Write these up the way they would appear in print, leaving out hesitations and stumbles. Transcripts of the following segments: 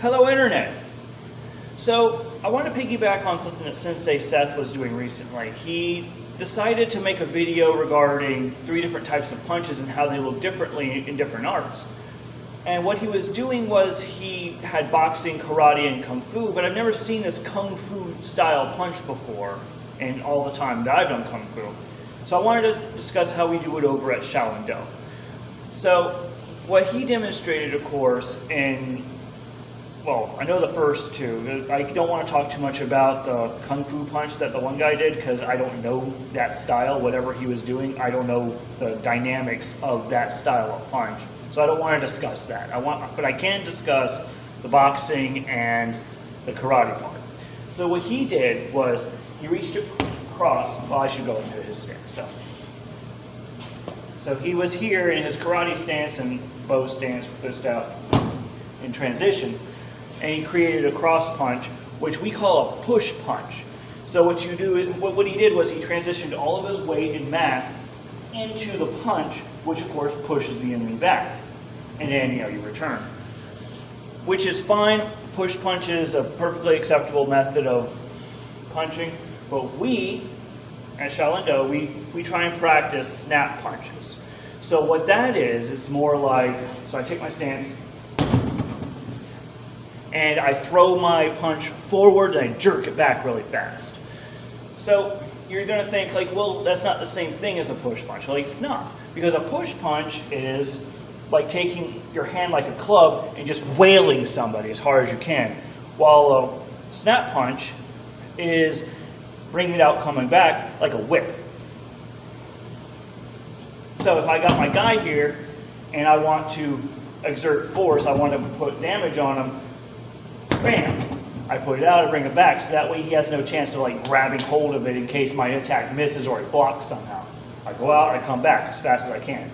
Hello Internet! So I want to piggyback on something that Sensei Seth was doing recently. He decided to make a video regarding 3 different types of punches and how they look differently in different arts. And what he was doing was he had boxing, karate, and kung fu, but I've never seen this kung fu style punch before in all the time that I've done kung fu. So I wanted to discuss how we do it over at Shaolin Do. So what he demonstrated, of course, well, I know the first 2. I don't want to talk too much about the kung fu punch that the one guy did because I don't know that style, whatever he was doing. I don't know the dynamics of that style of punch. So I don't want to discuss that. But I can discuss the boxing and the karate part. So what he did was he reached across. Well, I should go into his stance. So he was here in his karate stance and bow stance, fist out in transition. And he created a cross punch, which we call a push punch. So what you do, what he did was he transitioned all of his weight and mass into the punch, which of course pushes the enemy back, and then you return, which is fine. Push punch is a perfectly acceptable method of punching, but we at Shaolin Do we try and practice snap punches. So what that is, it's more like, so I take my stance. And I throw my punch forward and I jerk it back really fast. So you're going to think like, well, that's not the same thing as a push punch. Like, it's not. Because a push punch is like taking your hand like a club and just wailing somebody as hard as you can. While a snap punch is bringing it out, coming back like a whip. So if I got my guy here and I want to exert force, I want to put damage on him, bam! I put it out and bring it back, so that way he has no chance of like grabbing hold of it in case my attack misses or it blocks somehow. I go out and I come back as fast as I can.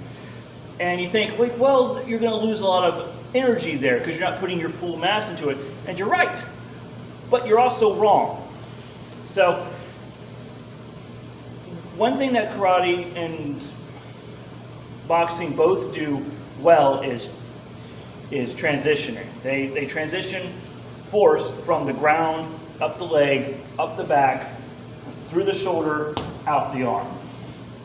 And you think, wait, well, you're going to lose a lot of energy there because you're not putting your full mass into it. And you're right, but you're also wrong. So one thing that karate and boxing both do well is transitioning. They transition force from the ground, up the leg, up the back, through the shoulder, out the arm.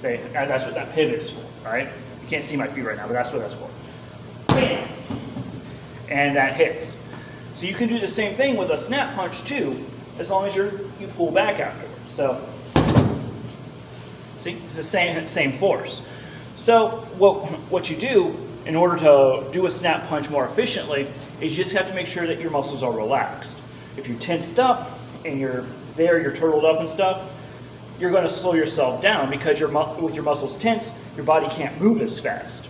That's what that pivot's for, right? You can't see my feet right now, but that's what that's for. Bam! And that hits. So you can do the same thing with a snap punch too, as long as you pull back afterwards. So, see, it's the same force. So what you do in order to do a snap punch more efficiently is you just have to make sure that your muscles are relaxed. If you're tensed up and you're turtled up and stuff, you're going to slow yourself down because with your muscles tense, your body can't move as fast.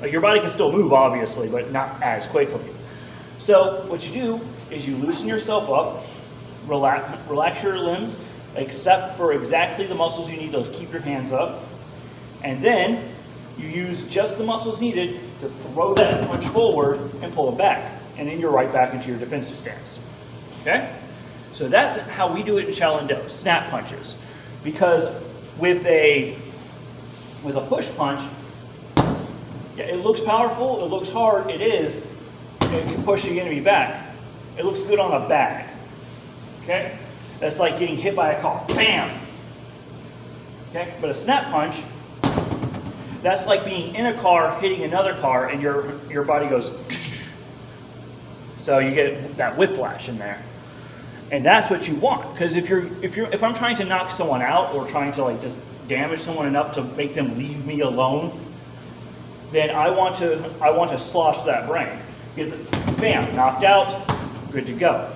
Like, your body can still move, obviously, but not as quickly. So what you do is you loosen yourself up, relax your limbs, except for exactly the muscles you need to keep your hands up, and then you use just the muscles needed to throw that punch forward and pull it back. And then you're right back into your defensive stance. Okay? So that's how we do it in Shaolin Do, snap punches. Because with a push punch, yeah, it looks powerful, it looks hard, it is. It can push the enemy back. It looks good on a bag. Okay? That's like getting hit by a car. Bam! Okay? But a snap punch, that's like being in a car, hitting another car, and your body goes. So you get that whiplash in there, and that's what you want. Because if I'm trying to knock someone out or trying to like just damage someone enough to make them leave me alone, then I want to slosh that brain. Bam, knocked out, good to go.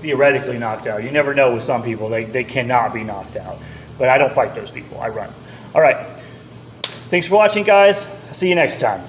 Theoretically knocked out. You never know with some people; they cannot be knocked out. But I don't fight those people. I run. All right. Thanks for watching, guys. See you next time.